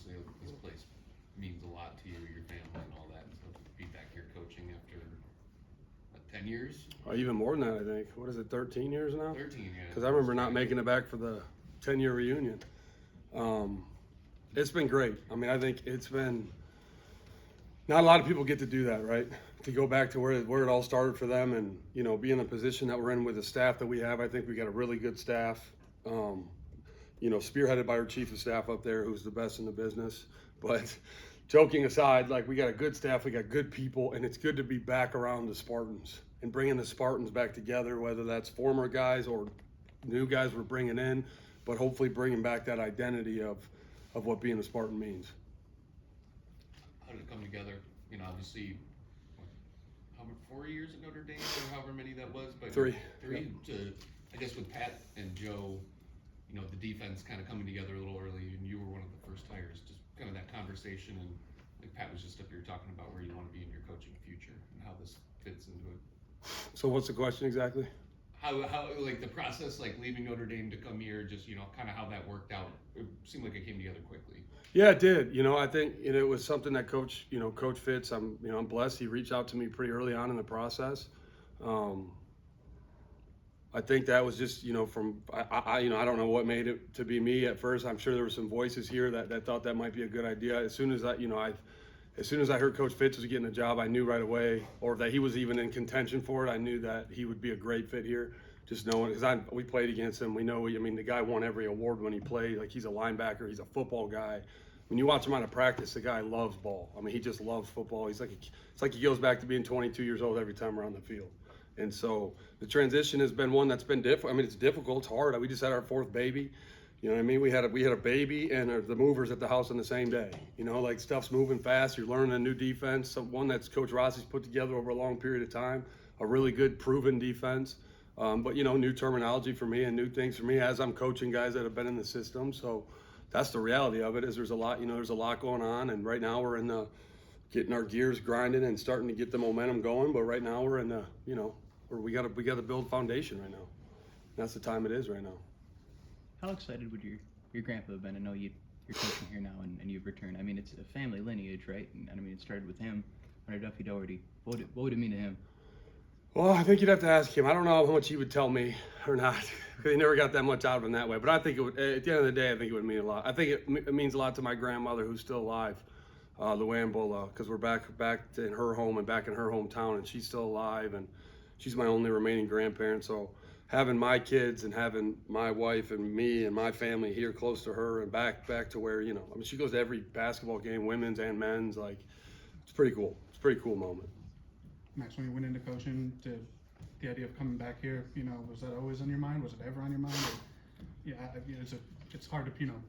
obviously this place means a lot to you, your family and all that, and so to be back here coaching after, what, 10 years? Even more than that, I think. What is it, 13 years now? 13, yeah. Because I remember not making it back for the 10-year reunion. It's been great. I mean, I think it's been, not a lot of people get to do that, right? To go back to where it all started for them and, you know, be in the position that we're in with the staff that we have. I think we got a really good staff, you know, spearheaded by our chief of staff up there, who's the best in the business. But joking aside, like, we got a good staff, we got good people, and it's good to be back around the Spartans and bringing the Spartans back together, whether that's former guys or new guys we're bringing in, but hopefully bringing back that identity of what being a Spartan means. How did it come together? You know, obviously, how many, 4 years at Notre Dame, or however many that was? But Three. Three, to, I guess with Pat and Joe, you know, the defense kind of coming together a little early, and you were one of the first hires. Just kind of that conversation, and like Pat was just up here talking about where you want to be in your coaching future and how this fits into it. So what's the question exactly? How like the process, like leaving Notre Dame to come here, just, you know, kind of how that worked out. It seemed like it came together quickly. Yeah, it did. You know, I think it was something that Coach Fitz, I'm blessed. He reached out to me pretty early on in the process. I think that was just, you know, from, I don't know what made it to be me at first. I'm sure there were some voices here that thought that might be a good idea. As soon as I heard Coach Fitz was getting a job, I knew right away, or that he was even in contention for it. I knew that he would be a great fit here. Just knowing, because we played against him. We know, I mean, the guy won every award when he played. Like, he's a linebacker. He's a football guy. When you watch him out of practice, the guy loves ball. I mean, he just loves football. It's like he goes back to being 22 years old every time we're on the field. And so the transition has been one that's been difficult. I mean, it's difficult. It's hard. We just had our fourth baby. You know what I mean? We had a baby and the movers at the house on the same day. You know, like, stuff's moving fast. You're learning a new defense, one that's Coach Rossi's put together over a long period of time, a really good proven defense. But, you know, new terminology for me and new things for me as I'm coaching guys that have been in the system. So that's the reality of it, is there's a lot going on. And right now we're in getting our gears grinding and starting to get the momentum going. But right now we're in the, you know, where we got to build foundation right now. That's the time it is right now. How excited would your grandpa have been to know you're coaching here now and you've returned? I mean, it's a family lineage, right? And I mean, it started with him. I wondered if he'd already, what would it mean to him? Well, I think you'd have to ask him. I don't know how much he would tell me or not, because he never got that much out of him that way. But I think it would, at the end of the day, I think it would mean a lot. I think it means a lot to my grandmother, who's still alive, Luann Bullough, because we're back in her home and back in her hometown, and she's still alive, and she's my only remaining grandparent. So having my kids and having my wife and me and my family here close to her and back to where, you know, I mean, she goes to every basketball game, women's and men's. Like, it's pretty cool. It's a pretty cool moment. Max, when you went into coaching, the idea of coming back here, you know, was that always on your mind? Was it ever on your mind? Or, yeah, it's hard to, you know,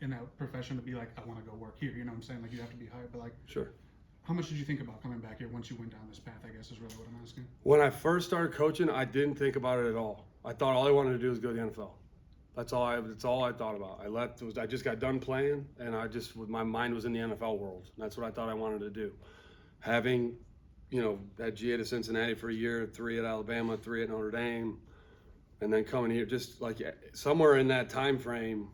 in that profession to be like, I want to go work here. You know what I'm saying? Like, you have to be hired, but like, sure. How much did you think about coming back here once you went down this path, I guess, is really what I'm asking? When I first started coaching, I didn't think about it at all. I thought all I wanted to do was go to the NFL. That's all I thought about. I just got done playing, and my mind was in the NFL world. And that's what I thought I wanted to do. Having, you know, at GA to Cincinnati for a year, 3 at Alabama, 3 at Notre Dame, and then coming here, just like somewhere in that time frame,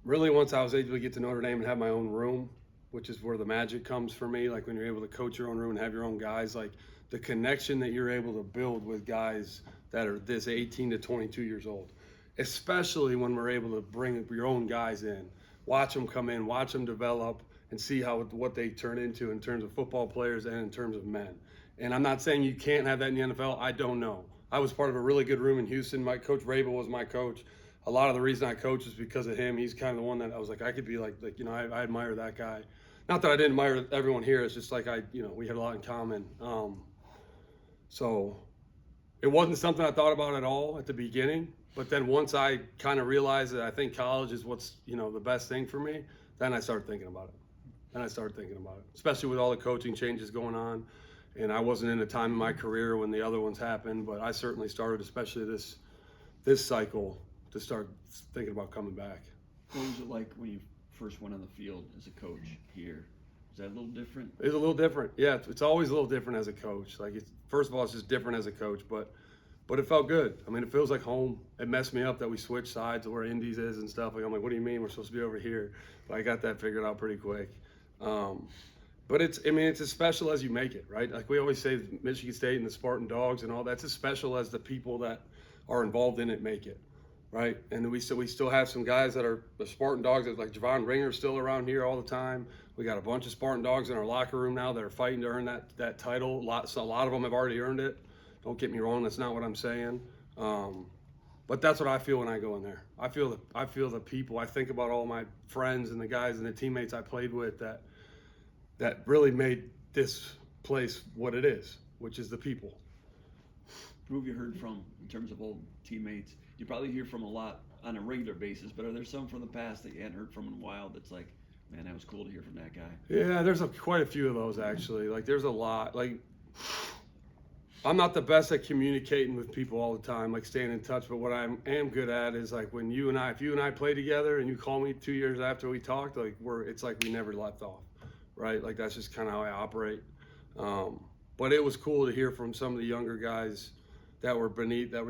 really once I was able to get to Notre Dame and have my own room, which is where the magic comes for me, like when you're able to coach your own room and have your own guys, like the connection that you're able to build with guys that are this 18 to 22 years old, especially when we're able to bring your own guys in, watch them come in, watch them develop, and see what they turn into in terms of football players and in terms of men. And I'm not saying you can't have that in the NFL. I don't know. I was part of a really good room in Houston. My coach, Rabel, was my coach. A lot of the reason I coach is because of him. He's kind of the one that I was like, I could be like you know, I admire that guy. Not that I didn't admire everyone here. It's just like we had a lot in common. So it wasn't something I thought about at all at the beginning. But then once I kind of realized that I think college is what's, you know, the best thing for me, then I started thinking about it. Especially with all the coaching changes going on. And I wasn't in a time in my career when the other ones happened, but I certainly started, especially this cycle, to start thinking about coming back. What was it like when you first went on the field as a coach here? Was that a little different? It's a little different. Yeah, it's always a little different as a coach. Like, first of all, it's just different as a coach, but but it felt good. I mean, it feels like home. It messed me up that we switched sides to where Indies is and stuff. Like, I'm like, what do you mean we're supposed to be over here? But I got that figured out pretty quick. But it's as special as you make it, right? Like we always say, Michigan State and the Spartan Dogs and all that's as special as the people that are involved in it make it, right? And we still have some guys that are the Spartan Dogs, like Javon Ringer's still around here all the time. We got a bunch of Spartan Dogs in our locker room now that are fighting to earn that title. A lot of them have already earned it. Don't get me wrong, that's not what I'm saying. But that's what I feel when I go in there. I feel the people. I think about all my friends and the guys and the teammates I played with that really made this place what it is, which is the people. Who have you heard from in terms of old teammates? You probably hear from a lot on a regular basis, but are there some from the past that you hadn't heard from in a while that's like, man, that was cool to hear from that guy? Yeah, there's quite a few of those actually. Like there's a lot. Like I'm not the best at communicating with people all the time, like staying in touch, but what I am good at is like when if you and I play together and you call me 2 years after we talked, like it's like we never left off, right? Like that's just kind of how I operate. But it was cool to hear from some of the younger guys that were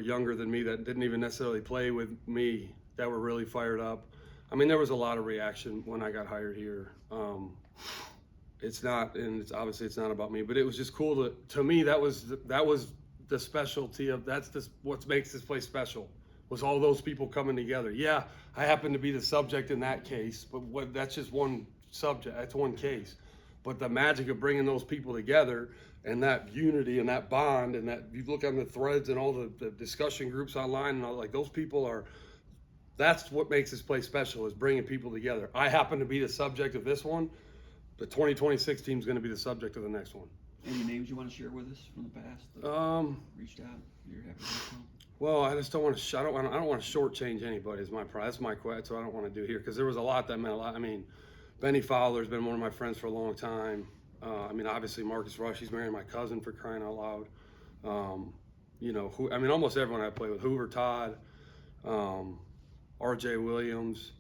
younger than me, that didn't even necessarily play with me, that were really fired up. I mean, there was a lot of reaction when I got hired here. It's obviously not about me, but it was just cool to me. That was the specialty of what makes this place special, was all those people coming together. Yeah, I happen to be the subject in that case, but that's just one subject. That's one case. But the magic of bringing those people together and that unity and that bond and that you look on the threads and all the discussion groups online and all, like those people that's what makes this place special, is bringing people together. I happen to be the subject of this one. The 2026 team is going to be the subject of the next one. Any names you want to share with us from the past that reached out? You're happy to hear from? Well, I just don't want to. I don't want to shortchange anybody. That's what I don't want to do here, because there was a lot that meant a lot. I mean, Benny Fowler's been one of my friends for a long time. I mean, obviously Marcus Rush. He's marrying my cousin, for crying out loud. Almost everyone I play with. Hoover Todd, R.J. Williams,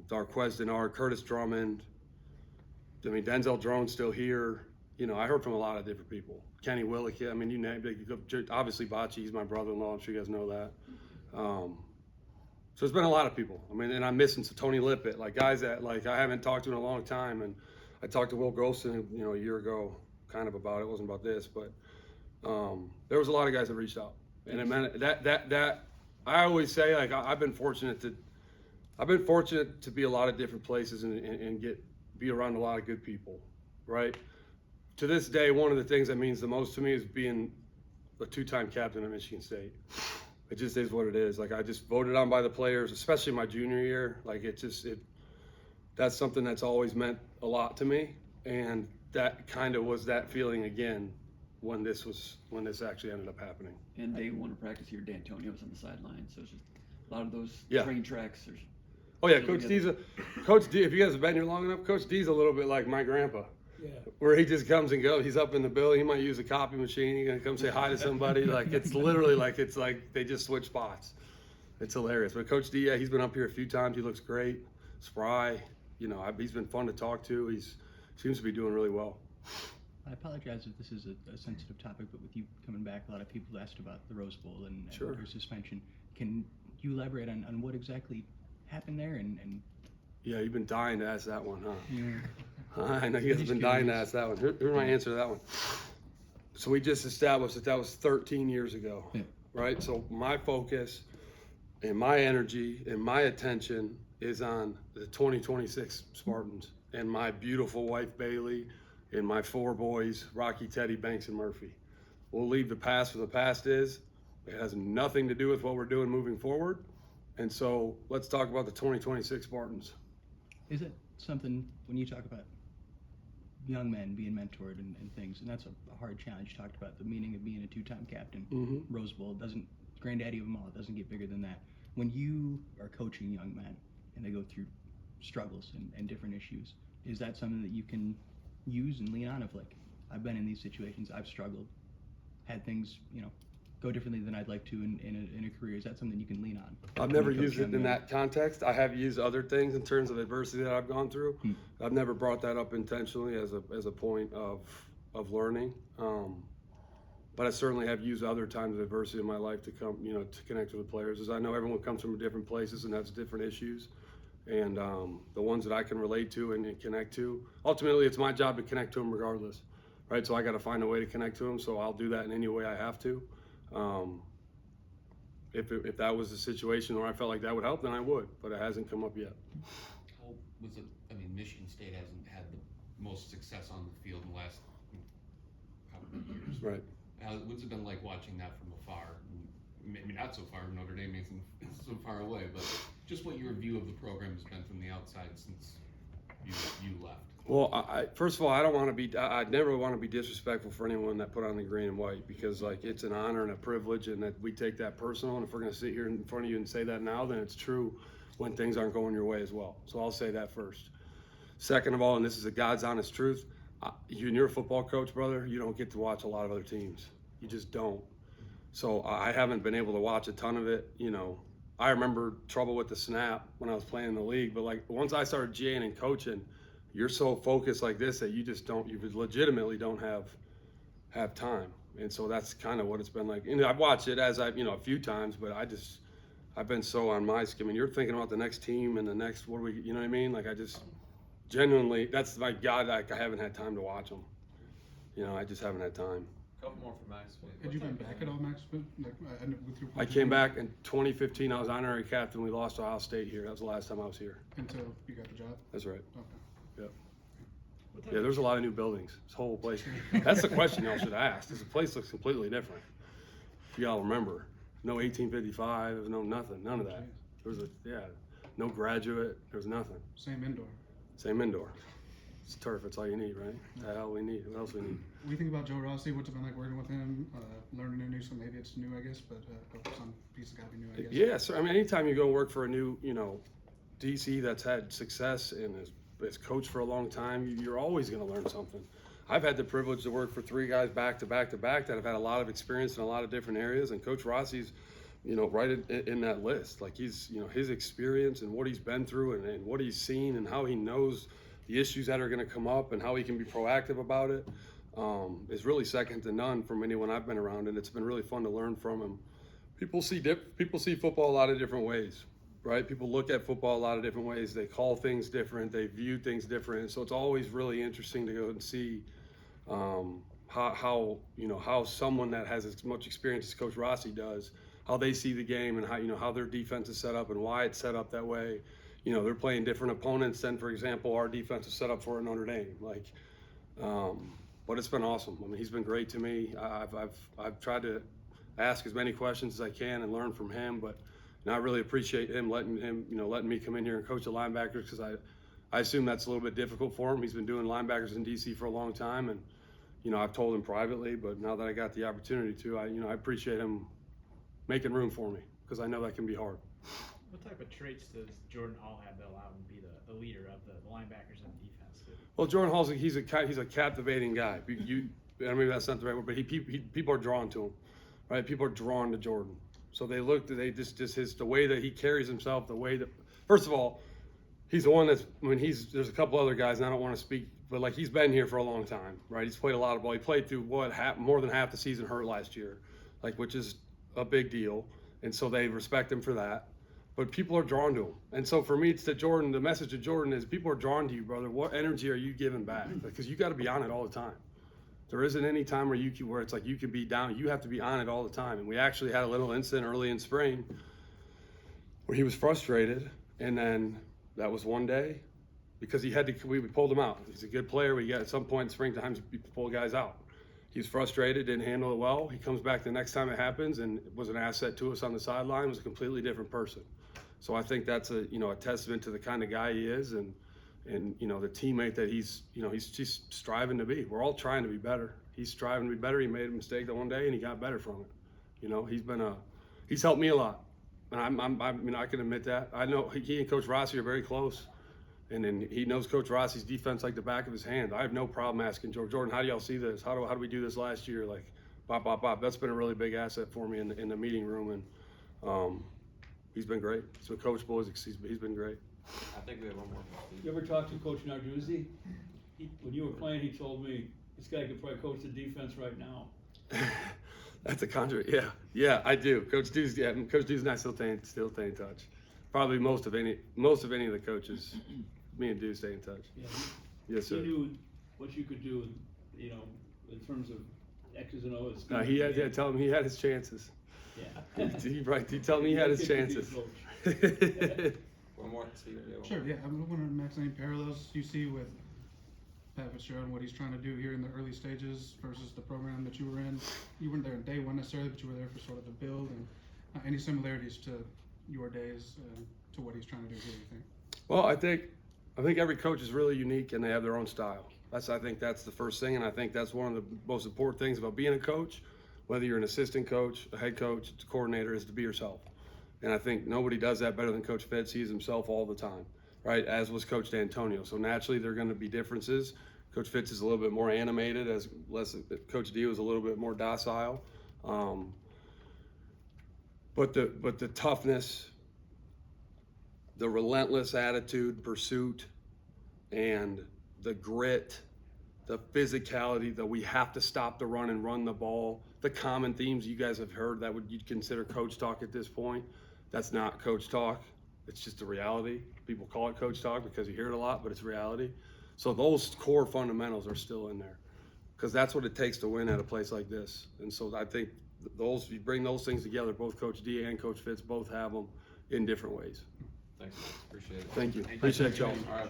Darquez Denard, Curtis Drummond. I mean, Denzel Drone's still here. I heard from a lot of different people. Kenny Willick, I mean, you name it. Obviously, Bocce, he's my brother-in-law. I'm sure you guys know that. So it's been a lot of people. I mean, and I'm missing Tony Lippett, like guys that like I haven't talked to in a long time. And I talked to Will Grosson, a year ago, kind of about it. It wasn't about this, but there was a lot of guys that reached out, and it meant that I always say, like, I've been fortunate to be a lot of different places and be around a lot of good people, right? To this day, one of the things that means the most to me is being a two-time captain at Michigan State. It just is what it is. Like, I just voted on by the players, especially my junior year. Like, that's something that's always meant a lot to me, and that kind of was that feeling again when this actually ended up happening. And day one of practice here, D'Antonio was on the sideline, so it's just a lot of those train tracks. Oh yeah, Coach D. If you guys have been here long enough, Coach D's a little bit like my grandpa. Yeah. Where he just comes and goes. He's up in the building. He might use a copy machine. He's gonna come say hi to somebody. Like it's literally like they just switch spots. It's hilarious. But Coach D, he's been up here a few times. He looks great, spry. He's been fun to talk to. He seems to be doing really well. I apologize if this is a sensitive topic, but with you coming back, a lot of people asked about the Rose Bowl and Sure. Your suspension. Can you elaborate on what exactly happened there? And Yeah, you've been dying to ask that one, huh? Yeah. I know you guys have been dying to ask that one. Here's my answer to that one. So we just established that was 13 years ago, right? So my focus and my energy and my attention is on the 2026 Spartans and my beautiful wife, Bailey, and my 4 boys, Rocky, Teddy, Banks, and Murphy. We'll leave the past where the past is. It has nothing to do with what we're doing moving forward. And so let's talk about the 2026 Spartans. Is it something, when you talk about young men being mentored and things, and that's a hard challenge, you talked about the meaning of being a 2-time captain. Mm-hmm. Rose Bowl granddaddy of them all, it doesn't get bigger than that. When you are coaching young men and they go through struggles and different issues, is that something that you can use and lean on of, like, I've been in these situations, I've struggled, had things, go differently than I'd like to in a career? Is that something you can lean on? I've never used it in that context. I have used other things in terms of adversity that I've gone through. I've never brought that up intentionally as a point of learning. but I certainly have used other times of adversity in my life to come, to connect with the players. As I know everyone comes from different places and has different issues, and the ones that I can relate to and connect to. Ultimately, it's my job to connect to them regardless, right? So I got to find a way to connect to them. So I'll do that in any way I have to. If that was the situation where I felt like that would help, then I would, but it hasn't come up yet. How was it? I mean, Michigan State hasn't had the most success on the field in the last couple of years. Right. What's it been like watching that from afar? Maybe not so far. Notre Dame isn't so far away, but just what your view of the program has been from the outside since you left. Well, first of all, I'd never want to be disrespectful for anyone that put on the green and white, because like it's an honor and a privilege, and that we take that personal. And if we're going to sit here in front of you and say that now, then it's true when things aren't going your way as well. So I'll say that first. Second of all, and this is a God's honest truth, you're a football coach, brother, you don't get to watch a lot of other teams. You just don't. So I haven't been able to watch a ton of it. I remember trouble with the snap when I was playing in the league, but like once I started GAing and coaching, you're so focused like this that you legitimately don't have time. And so that's kind of what it's been like. And I've watched it a few times, but I've been so on my skin. I mean, you're thinking about the next team and the next, you know what I mean? Like I just genuinely, that's my God, I haven't had time to watch them. I just haven't had time. Couple more for Max. Had you been back at all, Max? Like, with your I came back in 2015. I was honorary captain. We lost to Ohio State here. That was the last time I was here. until you got the job? That's right. Okay. Yeah, there's a lot of new buildings. This whole place. That's the question y'all should ask. This place looks completely different. If y'all remember, no 1855, no nothing, none of that. There was no graduate. There was nothing. Same indoor. Same indoor. It's turf. That's all you need, right? That's all we need. What else we need? What do you think about Joe Rossi? What's it been like working with him? Learning new, so maybe it's new, I guess, but some pieces got to be new, I guess. Yeah, so I mean, anytime you go work for a new, DC that's had success and has coached for a long time, you're always going to learn something. I've had the privilege to work for three guys back to back to back that have had a lot of experience in a lot of different areas, and Coach Rossi's, right in that list. Like he's, his experience and what he's been through and what he's seen and how he knows the issues that are going to come up and how he can be proactive about it is really second to none from anyone I've been around, and it's been really fun to learn from him. People see football a lot of different ways, right? People look at football a lot of different ways. They call things different. They view things different. So it's always really interesting to go and see how someone that has as much experience as Coach Rossi does, how they see the game and how their defense is set up and why it's set up that way. They're playing different opponents than, for example, our defense is set up for at Notre Dame. But it's been awesome. I mean, he's been great to me. I've tried to ask as many questions as I can and learn from him. But I really appreciate him letting me come in here and coach the linebackers, because I assume that's a little bit difficult for him. He's been doing linebackers in DC for a long time, and I've told him privately. But now that I got the opportunity to, I appreciate him making room for me, because I know that can be hard. What type of traits does Jordan Hall have that allow him to be the leader of the linebackers and defense? Well, Jordan Hall's he's a captivating guy. Maybe that's not the right word, but people are drawn to him, right? People are drawn to Jordan. So the way that he carries himself, the way that, first of all, he's the one there's a couple other guys, and I don't want to speak, but like he's been here for a long time, right? He's played a lot of ball. He played through more than half the season hurt last year, which is a big deal, and so they respect him for that. But people are drawn to him. And so for me, it's to Jordan, the message to Jordan is people are drawn to you, brother. What energy are you giving back? Because you got to be on it all the time. There isn't any time where it's like you can be down. You have to be on it all the time. And we actually had a little incident early in spring where he was frustrated. And then that was one day because we pulled him out. He's a good player. At some point in springtime, we pull guys out. He was frustrated, didn't handle it well. He comes back the next time it happens and was an asset to us on the sideline, was a completely different person. So I think that's a testament to the kind of guy he is and the teammate that he's just striving to be. We're all trying to be better. He's striving to be better. He made a mistake that one day and he got better from it. He's helped me a lot. And I can admit that. I know he and Coach Rossi are very close. And then he knows Coach Rossi's defense like the back of his hand. I have no problem asking Jordan, how do y'all see this? How do we do this last year? Like, bop. That's been a really big asset for me in the meeting room. And he's been great. So Coach Bullough, he's been great. I think we have one more. You ever talk to Coach Narduzzi? When you were playing, he told me this guy could probably coach the defense right now. That's a contract. Yeah, yeah, I do. Coach D's and I still stay in touch. Probably most of any of the coaches, me and Dew stay in touch. Yeah, Yes, he sir. knew what you could do, you know, in terms of X's and O's. He had. Yeah, tell him he had his chances. Yeah. He told me he had his He had to be a chances. coach. One more, Steven. you have one Sure, more? yeah, I'm wondering, Max, any parallels you see with Pat Fitzgerald and what he's trying to do here in the early stages versus the program that you were in? You weren't there in day one necessarily, but you were there for sort of the build, and any similarities to your days to what he's trying to do here, you think? Well, I think every coach is really unique and they have their own style. I think that's the first thing, and I think that's one of the most important things about being a coach, whether you're an assistant coach, a head coach, a coordinator, is to be yourself. And I think nobody does that better than Coach Fitz. He's himself all the time, right? As was Coach D'Antonio. So naturally, there are going to be differences. Coach Fitz is a little bit more animated, Coach D was a little bit more docile. But the toughness, the relentless attitude, pursuit, and the grit, the physicality that we have to stop the run and run the ball, the common themes you guys have heard that you'd consider coach talk at this point. That's not coach talk. It's just a reality. People call it coach talk because you hear it a lot, but it's reality. So those core fundamentals are still in there because that's what it takes to win at a place like this. And so I think you bring those things together, both Coach D and Coach Fitz both have them in different ways. Thanks, Max. Appreciate it. Thank you. Appreciate y'all. All right.